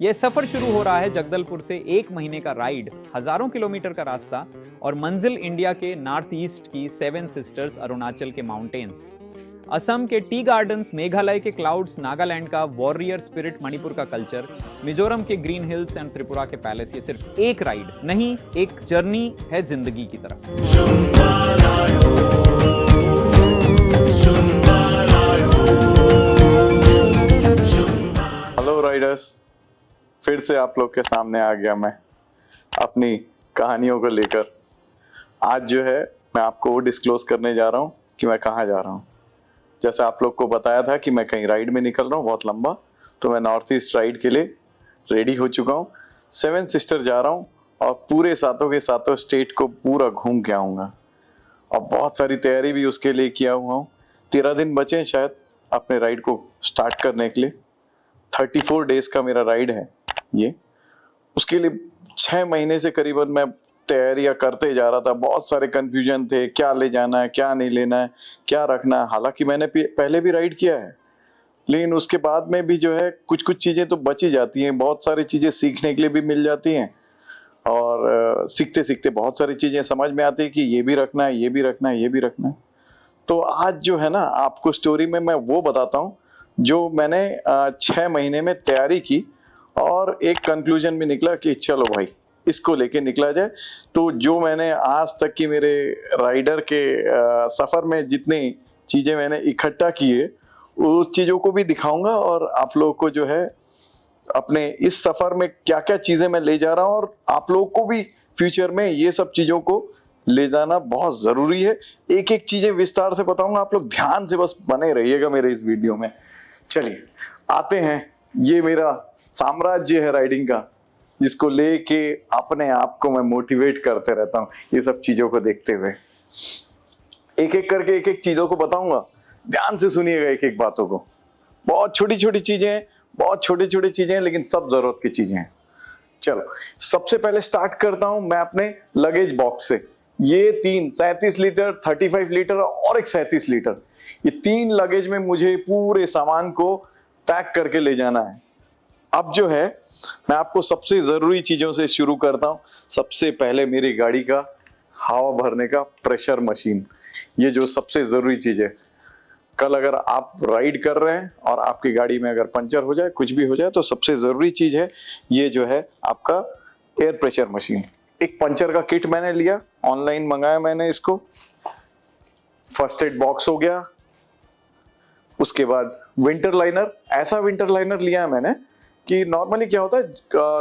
यह सफर शुरू हो रहा है जगदलपुर से। 1 महीने का राइड, हजारों किलोमीटर का रास्ता और मंजिल इंडिया के नॉर्थ ईस्ट की 7 सिस्टर्स, अरुणाचल के माउंटेन्स, असम के टी गार्डन्स, मेघालय के क्लाउड्स, नागालैंड का वॉरियर स्पिरिट, मणिपुर का कल्चर, मिजोरम के ग्रीन हिल्स एंड त्रिपुरा के पैलेस। ये सिर्फ एक राइड नहीं, एक जर्नी है जिंदगी की तरफ। हेलो राइडर्स, फिर से आप लोग के सामने आ गया मैं अपनी कहानियों को लेकर। आज जो है मैं आपको वो डिस्क्लोज करने जा रहा हूँ कि मैं कहाँ जा रहा हूँ। जैसे आप लोग को बताया था कि मैं कहीं राइड में निकल रहा हूँ बहुत लंबा, तो मैं नॉर्थ ईस्ट राइड के लिए रेडी हो चुका हूँ। 7 सिस्टर जा रहा हूँ और पूरे सातों के सातों स्टेट को पूरा घूम के आऊँगा और बहुत सारी तैयारी भी उसके लिए किया हुआ हूँ। 13 दिन बचे हैं शायद अपने राइड को स्टार्ट करने के लिए। 34 डेज का मेरा राइड है ये। उसके लिए 6 महीने से करीबन मैं तैयारियां करते जा रहा था। बहुत सारे कंफ्यूजन थे, क्या ले जाना है, क्या नहीं लेना है, क्या रखना है। हालांकि मैंने पहले भी राइड किया है, लेकिन उसके बाद में भी जो है कुछ कुछ चीजें तो बची जाती हैं। बहुत सारी चीजें सीखने के लिए भी मिल जाती हैं और सीखते सीखते बहुत सारी चीजें समझ में आती है कि ये भी रखना है, ये भी रखना है, ये भी रखना है। तो आज जो है ना, आपको स्टोरी में मैं वो बताता हूँ जो मैंने 6 महीने में तैयारी की और एक कंक्लूजन में निकला कि चलो भाई इसको लेके निकला जाए। तो जो मैंने आज तक की मेरे राइडर के सफर में जितनी चीजें मैंने इकट्ठा की है, उस चीजों को भी दिखाऊंगा और आप लोगों को जो है अपने इस सफर में क्या क्या चीजें मैं ले जा रहा हूँ, और आप लोगों को भी फ्यूचर में ये सब चीजों को ले जाना बहुत जरूरी है। एक एक चीजें विस्तार से बताऊंगा, आप लोग ध्यान से बस बने रहिएगा मेरे इस वीडियो में। चलिए आते हैं, ये मेरा साम्राज्य है राइडिंग का, जिसको लेके अपने आप को मैं मोटिवेट करते रहता हूँ ये सब चीजों को देखते हुए। एक एक करके एक एक चीजों को बताऊंगा, ध्यान से सुनिएगा एक एक बातों को। बहुत छोटी छोटी चीजें हैं, बहुत छोटी छोटी चीजें हैं, लेकिन सब जरूरत की चीजें हैं। चलो सबसे पहले स्टार्ट करता हूं मैं अपने लगेज बॉक्स से। ये 3 37 लीटर, 35 लीटर और एक 37 लीटर, ये 3 लगेज में मुझे पूरे सामान को पैक करके ले जाना है। अब जो है मैं आपको सबसे जरूरी चीजों से शुरू करता हूं। सबसे पहले मेरी गाड़ी का हवा भरने का प्रेशर मशीन, ये जो सबसे जरूरी चीज है। कल अगर आप राइड कर रहे हैं और आपकी गाड़ी में अगर पंचर हो जाए, कुछ भी हो जाए, तो सबसे जरूरी चीज है ये जो है आपका एयर प्रेशर मशीन। एक पंचर का किट मैंने लिया, ऑनलाइन मंगाया मैंने इसको। फर्स्ट एड बॉक्स हो गया। उसके बाद विंटर लाइनर, ऐसा विंटर लाइनर लिया है मैंने कि नॉर्मली क्या होता है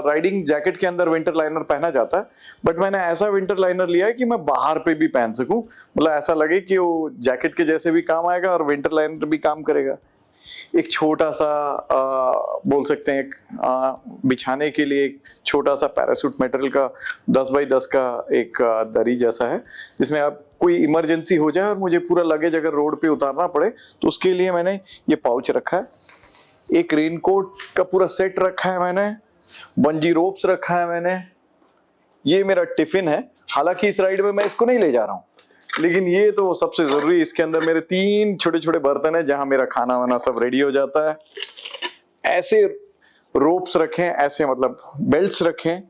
राइडिंग जैकेट के अंदर विंटर लाइनर पहना जाता है, बट मैंने ऐसा विंटर लाइनर लिया है कि मैं बाहर पे भी पहन सकूं। मतलब ऐसा लगे कि वो जैकेट के जैसे भी काम आएगा और विंटर लाइनर भी काम करेगा। एक छोटा सा बोल सकते हैं बिछाने के लिए एक छोटा सा पैरासूट मटेरियल का 10 बाई 10 का एक दरी जैसा है, जिसमें आप कोई इमरजेंसी हो जाए और मुझे पूरा लगेज अगर रोड पे उतारना पड़े तो उसके लिए मैंने ये पाउच रखा है। एक रेनकोट का पूरा सेट रखा है मैंने। बंजी रोप्स रखा है मैंने। ये मेरा टिफिन है। हालांकि इस राइड में मैं इसको नहीं ले जा रहा हूँ, लेकिन ये तो सबसे जरूरी। इसके अंदर मेरे 3 छोटे छोटे बर्तन है जहां मेरा खाना वाना सब रेडी हो जाता है। ऐसे रोप्स रखें, ऐसे मतलब बेल्ट्स रखें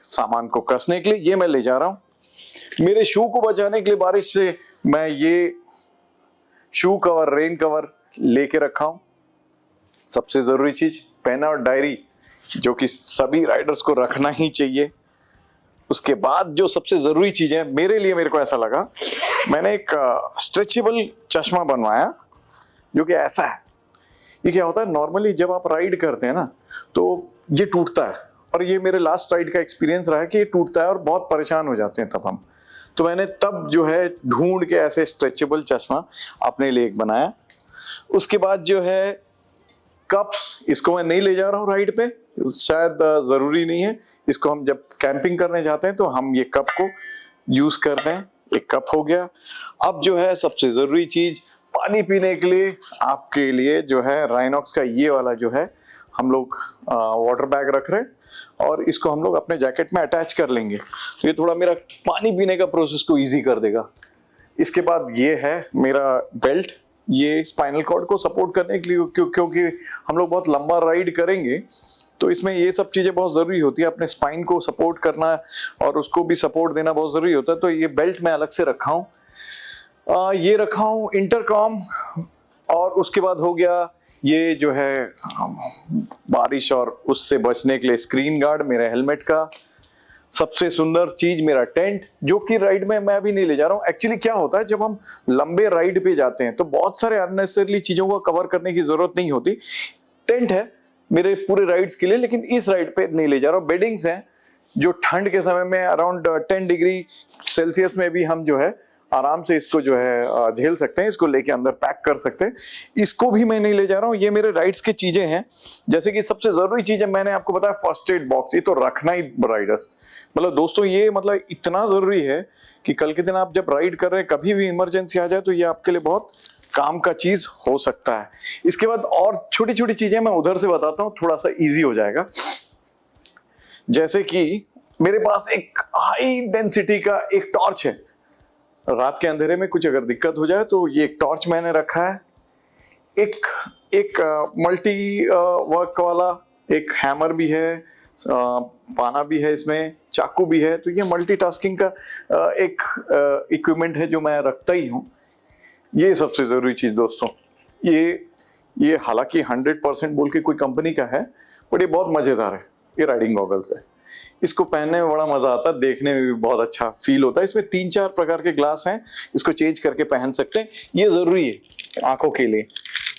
सामान को कसने के लिए, ये मैं ले जा रहा हूं। मेरे शू को बचाने के लिए बारिश से मैं ये शू कवर, रेन कवर लेके रखा हूं। सबसे जरूरी चीज पेन और डायरी, जो कि सभी राइडर्स को रखना ही चाहिए। उसके बाद जो सबसे जरूरी चीज है मेरे लिए, मेरे को ऐसा लगा, मैंने एक स्ट्रेचेबल चश्मा बनवाया जो कि ऐसा है। ये क्या होता है, नॉर्मली जब आप राइड करते हैं ना तो ये टूटता है, और ये मेरे लास्ट राइड का एक्सपीरियंस रहा है कि ये टूटता है और बहुत परेशान हो जाते हैं तब हम। तो मैंने तब जो है ढूंढ के ऐसे स्ट्रेचेबल चश्मा अपने लिए एक बनाया। उसके बाद जो है कप्स, इसको मैं नहीं ले जा रहा हूँ राइड पे, शायद जरूरी नहीं है। इसको हम जब कैंपिंग करने जाते हैं तो हम ये कप को यूज करते हैं। एक कप हो गया। अब जो है सबसे जरूरी चीज, पानी पीने के लिए आपके लिए जो है राइनॉक्स का ये वाला जो है हम लोग वाटर बैग रख रहे हैं, और इसको हम लोग अपने जैकेट में अटैच कर लेंगे। तो ये थोड़ा मेरा पानी पीने का प्रोसेस को ईजी कर देगा। इसके बाद ये है मेरा बेल्ट, ये स्पाइनल कॉर्ड को सपोर्ट करने के लिए, क्योंकि हम लोग बहुत लंबा राइड करेंगे तो इसमें ये सब चीजें बहुत जरूरी होती है। अपने स्पाइन को सपोर्ट करना और उसको भी सपोर्ट देना बहुत जरूरी होता है। तो ये बेल्ट मैं अलग से रखा हूँ। ये रखा हूँ इंटरकॉम, और उसके बाद हो गया ये जो है बारिश और उससे बचने के लिए स्क्रीन गार्ड मेरे हेलमेट का। सबसे सुंदर चीज मेरा टेंट, जो कि राइड में मैं अभी नहीं ले जा रहा हूँ। एक्चुअली क्या होता है, जब हम लंबे राइड पे जाते हैं तो बहुत सारे अननेसेसरी चीजों को कवर करने की जरूरत नहीं होती। टेंट है मेरे पूरे राइड्स के लिए, लेकिन इस राइड पे नहीं ले जा रहा हूँ। बेडिंग्स हैं जो ठंड के समय में अराउंड 10 डिग्री सेल्सियस में भी हम जो है आराम से इसको जो है झेल सकते हैं, इसको लेके अंदर पैक कर सकते हैं। इसको भी मैं नहीं ले जा रहा हूँ। ये मेरे राइड्स की चीजें हैं। जैसे कि सबसे जरूरी चीज है, मैंने आपको बताया फर्स्ट एड बॉक्स, ये तो रखना ही राइडर्स, मतलब दोस्तों ये मतलब इतना जरूरी है कि कल के दिन आप जब राइड कर रहे हैं, कभी भी इमरजेंसी आ जाए तो ये आपके लिए बहुत काम का चीज हो सकता है। इसके बाद और छोटी छोटी चीजें मैं उधर से बताता हूँ, थोड़ा सा इजी हो जाएगा। जैसे कि मेरे पास एक हाई डेंसिटी का एक टॉर्च है। रात के अंधेरे में कुछ अगर दिक्कत हो जाए तो ये एक टॉर्च मैंने रखा है। एक मल्टी वर्क वाला एक हैमर भी है, पाना भी है, इसमें चाकू भी है। तो ये मल्टीटास्किंग का एक इक्विपमेंट है जो मैं रखता ही हूँ। ये सबसे जरूरी चीज दोस्तों, ये हालांकि 100% बोल के कोई कंपनी का है, बट ये बहुत मजेदार है। ये राइडिंग गॉगल्स है। इसको पहनने में बड़ा मजा आता है, देखने में भी बहुत अच्छा फील होता है। इसमें 3-4 प्रकार के ग्लास हैं, इसको चेंज करके पहन सकते हैं। ये जरूरी है आंखों के लिए।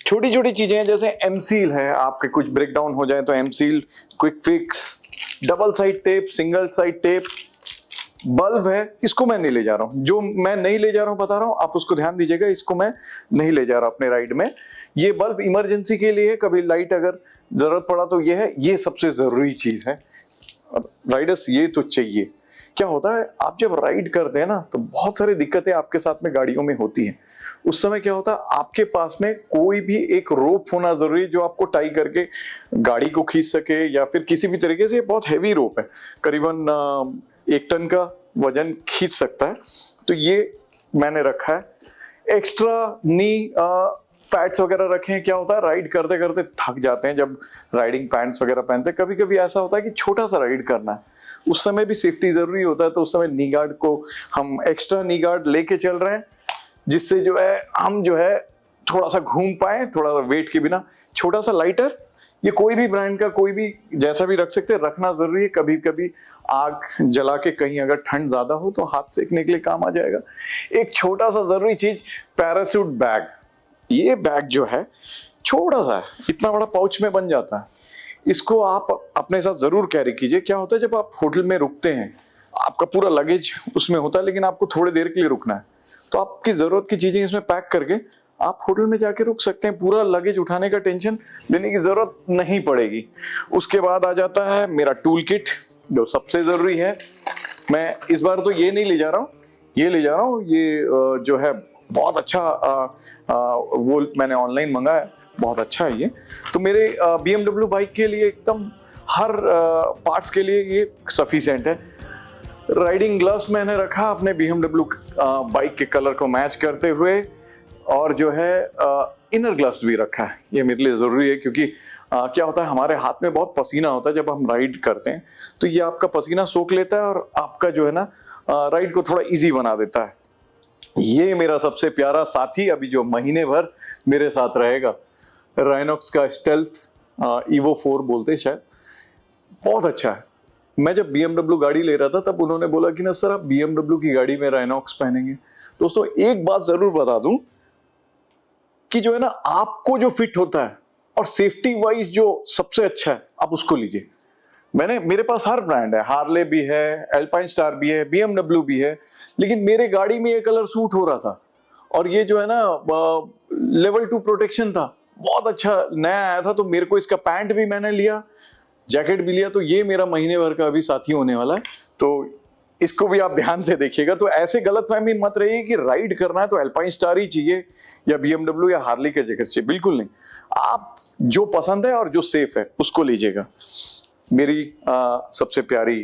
छोटी छोटी चीजें हैं, जैसे एमसील है, आपके कुछ ब्रेक डाउन हो जाए तो M-Seal, quick fix, double side tape, single side tape, bulb है। इसको मैं नहीं ले जा रहा हूँ। जो मैं नहीं ले जा रहा हूँ बता रहा हूँ, आप उसको ध्यान दीजिएगा। इसको मैं नहीं ले जा रहा अपने राइड में। ये बल्ब इमरजेंसी के लिए है, कभी लाइट अगर जरूरत पड़ा तो ये है। ये सबसे जरूरी चीज है राइडर्स, ये तो चाहिए। क्या होता है, आप जब राइड करते हैं ना तो बहुत सारी दिक्कतें आपके साथ में गाड़ियों में होती हैं। उस समय क्या होता है, आपके पास में कोई भी एक रोप होना जरूरी है जो आपको टाई करके गाड़ी को खींच सके, या फिर किसी भी तरीके से। बहुत हैवी रोप है, करीबन 1 टन का वजन खींच सकता है। तो ये मैंने रखा है। एक्स्ट्रा नी पैड्स वगैरह रखे हैं। क्या होता है, राइड करते करते थक जाते हैं जब राइडिंग पैंट्स वगैरह पहनते हैं। कभी कभी ऐसा होता है कि छोटा सा राइड करना है, उस समय भी सेफ्टी जरूरी होता है। तो उस समय नी गार्ड को हम एक्स्ट्रा नी गार्ड लेके चल रहे हैं, जिससे जो है हम जो है थोड़ा सा घूम पाए, थोड़ा सा वेट के बिना। छोटा सा लाइटर, ये कोई भी ब्रांड का, कोई भी जैसा भी रख सकते हैं, रखना जरूरी है। कभी कभी आग जला के कहीं अगर ठंड ज्यादा हो तो हाथ सेकने के लिए काम आ जाएगा। एक छोटा सा जरूरी चीज, पैराशूट बैग। ये बैग जो है छोटा सा है, इतना बड़ा पाउच में बन जाता है। इसको आप अपने साथ जरूर कैरी कीजिए। क्या होता है, जब आप होटल में रुकते हैं, आपका पूरा लगेज उसमें होता है, लेकिन आपको थोड़ी देर के लिए रुकना है, तो आपकी जरूरत की चीजें इसमें पैक करके आप होटल में जाके रुक सकते हैं। पूरा लगेज उठाने का टेंशन लेने की जरूरत नहीं पड़ेगी। उसके बाद आ जाता है मेरा टूल किट, जो सबसे जरूरी है। मैं इस बार तो ये नहीं ले जा रहा हूँ, ये ले जा रहा हूँ। ये जो है बहुत अच्छा, वो मैंने ऑनलाइन मंगाया, बहुत अच्छा है ये। तो मेरे BMW बाइक के लिए एकदम हर पार्ट्स के लिए ये सफिशिएंट है। राइडिंग ग्लव्स मैंने रखा अपने BMW बाइक के कलर को मैच करते हुए, और जो है इनर ग्लव्स भी रखा है। ये मेरे लिए जरूरी है, क्योंकि क्या होता है, हमारे हाथ में बहुत पसीना होता है जब हम राइड करते हैं, तो ये आपका पसीना सोख लेता है और आपका जो है ना राइड को थोड़ा इजी बना देता है। ये मेरा सबसे प्यारा साथी अभी जो महीने भर मेरे साथ रहेगा, राइनॉक्स का स्टेल्थ EVO 4 बोलते हैं शायद, बहुत अच्छा है। मैं जब BMW गाड़ी ले रहा था तब उन्होंने बोला कि ना सर आप BMW की गाड़ी में राइनॉक्स पहनेंगे। दोस्तों एक बात जरूर बता दूं कि जो है ना, आपको जो फिट होता है और सेफ्टी वाइज जो सबसे अच्छा है, आप उसको लीजिए। मेरे पास हर ब्रांड है, हार्ले भी है, एल्पाइन स्टार भी है, BMW भी है, लेकिन मेरे गाड़ी में ये कलर सूट हो रहा था। और ये जो है ना लेवल 2 प्रोटेक्शन था, बहुत अच्छा नया आया था। तो मेरे को इसका पैंट भी मैंने लिया, जैकेट भी लिया। तो ये मेरा महीने भर का अभी साथी होने वाला है, तो इसको भी आप ध्यान से देखिएगा। तो ऐसे गलतफहमी मत रहिए कि राइड करना है तो एल्पाइन स्टार ही चाहिए या BMW या हार्ली के जैकेट चाहिए, बिल्कुल नहीं। आप जो पसंद है और जो सेफ है उसको लीजिएगा। मेरी सबसे प्यारी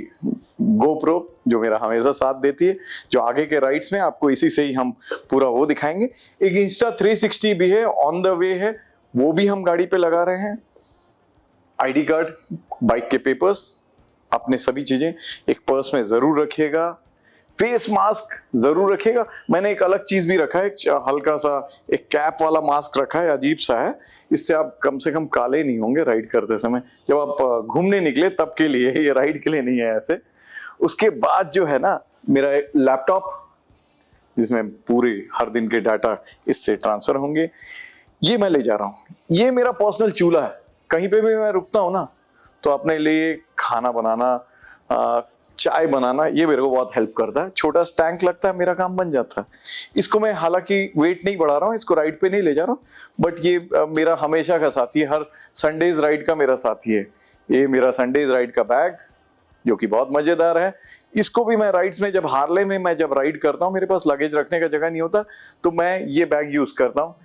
GoPro जो मेरा हमेशा साथ देती है, जो आगे के राइड्स में आपको इसी से ही हम पूरा वो दिखाएंगे। एक Insta360 भी है, ऑन द वे है, वो भी हम गाड़ी पे लगा रहे हैं। आईडी कार्ड, बाइक के पेपर्स, अपने सभी चीजें एक पर्स में जरूर रखिएगा। फेस मास्क जरूर रखिएगा। मैंने एक अलग चीज भी रखा है, एक हल्का सा एक कैप वाला मास्क रखा है, अजीब सा है, इससे आप कम से कम काले नहीं होंगे राइड करते समय। जब आप घूमने निकले तब के लिए, ये राइड के लिए नहीं है ऐसे। उसके बाद जो है ना, मेरा एक लैपटॉप जिसमें पूरे हर दिन के डाटा इससे ट्रांसफर होंगे, ये मैं ले जा रहा हूँ। ये मेरा पर्सनल चूल्हा है, कहीं पे भी मैं रुकता हूँ ना तो अपने लिए खाना बनाना, चाय बनाना, ये मेरे को बहुत हेल्प करता है। छोटा टैंक लगता है, मेरा काम बन जाता है। इसको मैं हालांकि वेट नहीं बढ़ा रहा हूँ, इसको राइड पे नहीं ले जा रहा हूँ, बट ये मेरा हमेशा का साथी है, हर संडेज राइड का मेरा साथी है। ये मेरा संडेज राइड का बैग जो कि बहुत मजेदार है। इसको भी मैं राइड्स में, जब हार्ले में मैं जब राइड करता हूँ, मेरे पास लगेज रखने का जगह नहीं होता, तो मैं ये बैग यूज करता हूँ।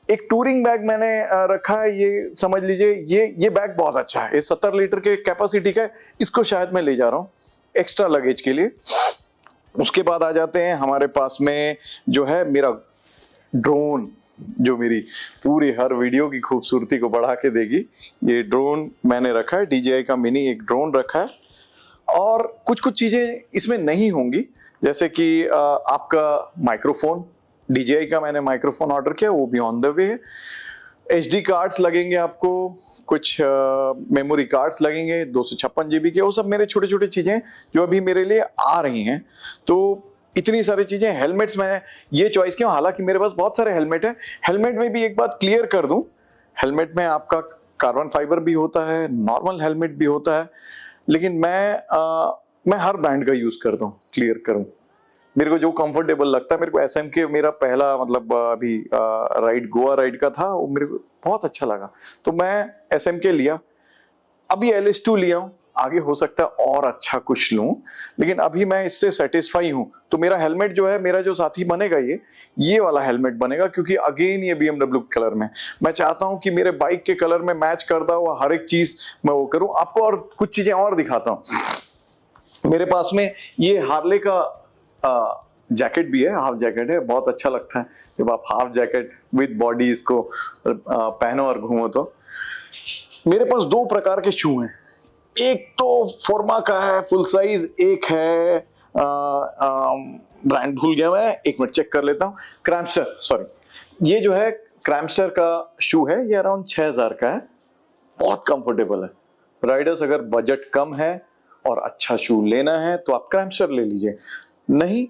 एक टूरिंग बैग मैंने रखा है, ये समझ लीजिए ये बैग बहुत अच्छा है, ये 70 लीटर के कैपेसिटी का है। इसको शायद मैं ले जा रहा हूँ एक्स्ट्रा लगेज के लिए। उसके बाद आ जाते हैं हमारे पास में जो है मेरा ड्रोन, जो मेरी पूरी हर वीडियो की खूबसूरती को बढ़ा के देगी। ये ड्रोन मैंने रखा है, DJI का मिनी एक ड्रोन रखा है। और कुछ कुछ चीजें इसमें नहीं होंगी, जैसे कि आपका माइक्रोफोन, DJI का मैंने माइक्रोफोन ऑर्डर किया, वो भी ऑन द वे है। HD कार्ड्स लगेंगे आपको, कुछ मेमोरी कार्ड्स लगेंगे 256 GB के, वो सब मेरे छोटे छोटे चीजें जो अभी मेरे लिए आ रही हैं। तो इतनी सारी चीजें। हेलमेट्स मैं ये चॉइस किया, हालांकि मेरे पास बहुत सारे हेलमेट है। हेलमेट में भी एक बात क्लियर कर दूं, हेलमेट में आपका कार्बन फाइबर भी होता है, नॉर्मल हेलमेट भी होता है, लेकिन मैं हर ब्रांड का यूज करता हूँ। क्लियर करूं, मेरे को जो कंफर्टेबल लगता है। मेरे को SMK मेरा पहला मतलब अभी राइड, गोवा राइड का था, वो मेरे को बहुत अच्छा लगा, तो मैं SMK लिया। अभी LS2 लिया हूँ, आगे हो सकता है और अच्छा कुछ लूं, लेकिन अभी मैं इससे सेटिस्फाई हूं। तो मेरा हेलमेट जो है, मेरा जो साथी बनेगा ये वाला हेलमेट बनेगा, क्योंकि अगेन ये BMW कलर में मैं चाहता हूं कि मेरे बाइक के कलर में मैच करता हुआ हर एक चीज मैं वो करूं। आपको और कुछ चीजें और दिखाता हूं। मेरे पास में ये हार्ले का जैकेट भी है, हाफ जैकेट है, बहुत अच्छा लगता है जब आप हाफ जैकेट विद बॉडी इसको पहनो और घूमो। तो मेरे पास 2 प्रकार के शू हैं, एक तो फोर्मा का है फुल साइज, एक है ब्रांड भूल गया मैं, एक मिनट चेक कर लेता हूँ। क्रैम्पस्टर, सॉरी, ये जो है क्रैम्पस्टर का शू है, ये अराउंड 6000 का है, बहुत कंफर्टेबल है। राइडर्स अगर बजट कम है और अच्छा शू लेना है तो आप क्रैम्पस्टर ले लीजिए, नहीं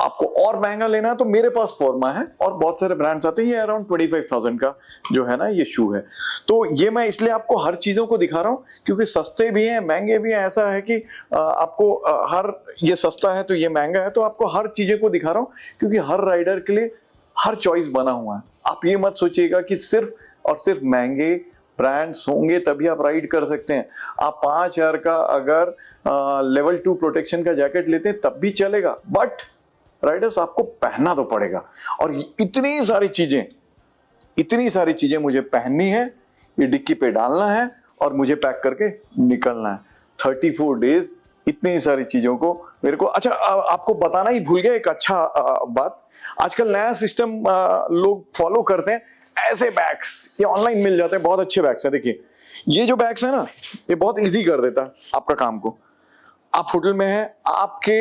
आपको और महंगा लेना है तो मेरे पास फोर्मा है और बहुत सारे ब्रांड्स आते हैं। ये अराउंड 25,000 का जो है ना ये शू है। तो ये मैं इसलिए आपको हर चीजों को दिखा रहा हूँ क्योंकि सस्ते भी हैं, महंगे भी हैं। ऐसा है कि आपको हर, ये सस्ता है तो ये महंगा है, तो आपको हर चीजें को दिखा रहा हूँ क्योंकि हर राइडर के लिए हर चॉइस बना हुआ है। आप ये मत सोचिएगा कि सिर्फ और सिर्फ महंगे ब्रांड्स होंगे तभी आप राइड कर सकते हैं। आप 5000 का अगर लेवल 2 प्रोटेक्शन का जैकेट लेते हैं तब भी चलेगा, बट राइडर्स आपको पहनना तो पड़ेगा। और इतनी सारी चीजें मुझे पहननी है, ये डिक्की पे डालना है और मुझे पैक करके निकलना है। 34 डेज, इतनी सारी चीजों को मेरे को। अच्छा, आपको बताना ही भूल गया एक अच्छा बात, आजकल नया सिस्टम लोग फॉलो करते हैं। ऐसे बैग्स ये ऑनलाइन मिल जाते हैं, बहुत अच्छे बैग्स हैं। देखिए ये जो बैग्स है ना, ये बहुत इजी कर देता है आपका काम को। आप होटल में हैं, आपके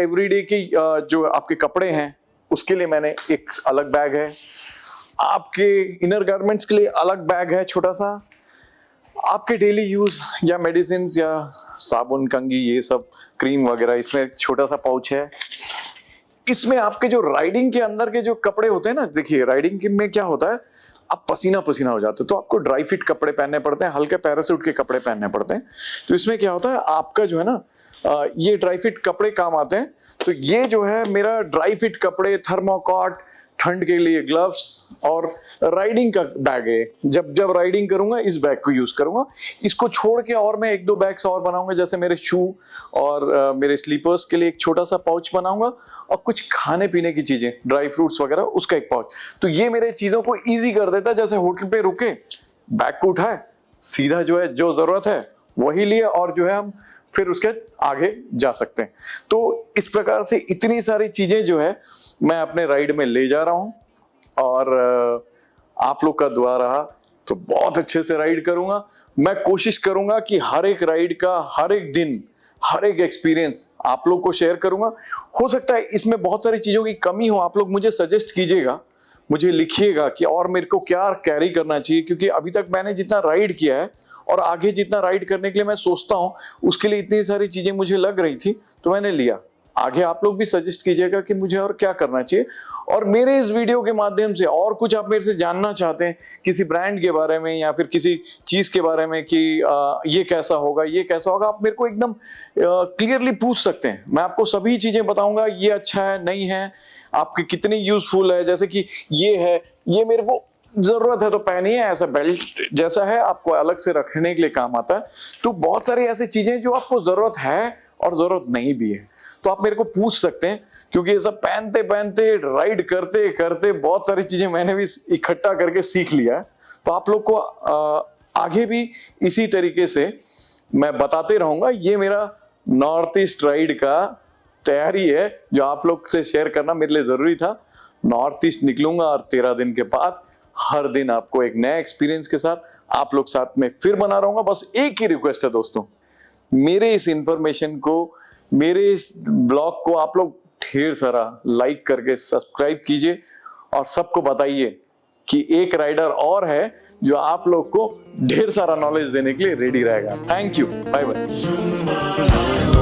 एवरीडे की जो आपके कपड़े हैं उसके लिए मैंने एक अलग बैग है, आपके इनर गारमेंट्स के लिए अलग बैग है छोटा सा, आपके डेली यूज या मेडिसिन या साबुन, कंघी, ये सब क्रीम वगैरह, इसमें एक छोटा सा पाउच है। इसमें आपके जो राइडिंग के अंदर के जो कपड़े होते हैं ना, देखिए राइडिंग में क्या होता है, आप पसीना पसीना हो जाते हो तो आपको ड्राई फिट कपड़े पहनने पड़ते हैं, हल्के पैरासूट के कपड़े पहनने पड़ते हैं। तो इसमें क्या होता है, आपका जो है ना ये ड्राई फिट कपड़े काम आते हैं। तो ये जो है मेरा ड्राई फिट कपड़े, थर्मोकॉट, ठंड के लिए ग्लव्स और राइडिंग का बैग है। जब राइडिंग करूंगा इस बैग को यूज करूंगा। इसको छोड़ के और मैं 1-2 बैग्स और बनाऊंगा, जैसे मेरे शू और मेरे स्लीपर्स के लिए एक छोटा सा पाउच बनाऊंगा और कुछ खाने पीने की चीजें, ड्राई फ्रूट्स वगैरह, उसका एक पाउच। तो ये मेरे चीजों को ईजी कर देता है। जैसे होटल पे रुके, बैग को उठाए, सीधा जो है जो जरूरत है वही लिए और जो है हम फिर उसके आगे जा सकते हैं। तो इस प्रकार से इतनी सारी चीजें जो है मैं अपने राइड में ले जा रहा हूं, और आप लोग का दुआ रहा तो बहुत अच्छे से राइड करूंगा। मैं कोशिश करूंगा कि हर एक राइड का, हर एक दिन, हर एक एक्सपीरियंस आप लोग को शेयर करूंगा। हो सकता है इसमें बहुत सारी चीजों की कमी हो, आप लोग मुझे सजेस्ट कीजिएगा, मुझे लिखिएगा कि और मेरे को क्या कैरी करना चाहिए, क्योंकि अभी तक मैंने जितना राइड किया है और आगे जितना राइड करने के लिए मैं सोचता हूं, उसके लिए इतनी सारी चीजें मुझे लग रही थी तो मैंने लिया। आगे आप लोग भी सजेस्ट कीजिएगा कि मुझे और क्या करना चाहिए। और मेरे इस वीडियो के माध्यम से और कुछ आप मेरे से जानना चाहते हैं किसी ब्रांड के बारे में या फिर किसी चीज के बारे में कि ये कैसा होगा, ये कैसा होगा, आप मेरे को एकदम क्लियरली पूछ सकते हैं। मैं आपको सभी चीजें बताऊंगा, ये अच्छा है, नहीं है, आपकी कितनी यूजफुल है। जैसे कि ये है, ये मेरे को जरूरत है तो पहनिए, ऐसा बेल्ट जैसा है आपको अलग से रखने के लिए काम आता है। तो बहुत सारी ऐसी चीजें जो आपको जरूरत है और जरूरत नहीं भी है, तो आप मेरे को पूछ सकते हैं, क्योंकि ये सब पहनते पहनते, राइड करते करते बहुत सारी चीजें मैंने भी इकट्ठा करके सीख लिया है। तो आप लोग को आगे भी इसी तरीके से मैं बताते रहूंगा। ये मेरा नॉर्थ ईस्ट राइड का तैयारी है जो आप लोग से शेयर करना मेरे लिए जरूरी था। नॉर्थ ईस्ट निकलूंगा और 13 दिन के बाद हर दिन आपको एक नया एक्सपीरियंस के साथ आप लोग साथ में फिर बना रहूंगा। बस एक ही रिक्वेस्ट है दोस्तों, मेरे इस इंफॉर्मेशन को, मेरे इस ब्लॉग को आप लोग ढेर सारा लाइक करके सब्सक्राइब कीजिए और सबको बताइए कि एक राइडर और है जो आप लोग को ढेर सारा नॉलेज देने के लिए रेडी रहेगा। Thank you, bye bye.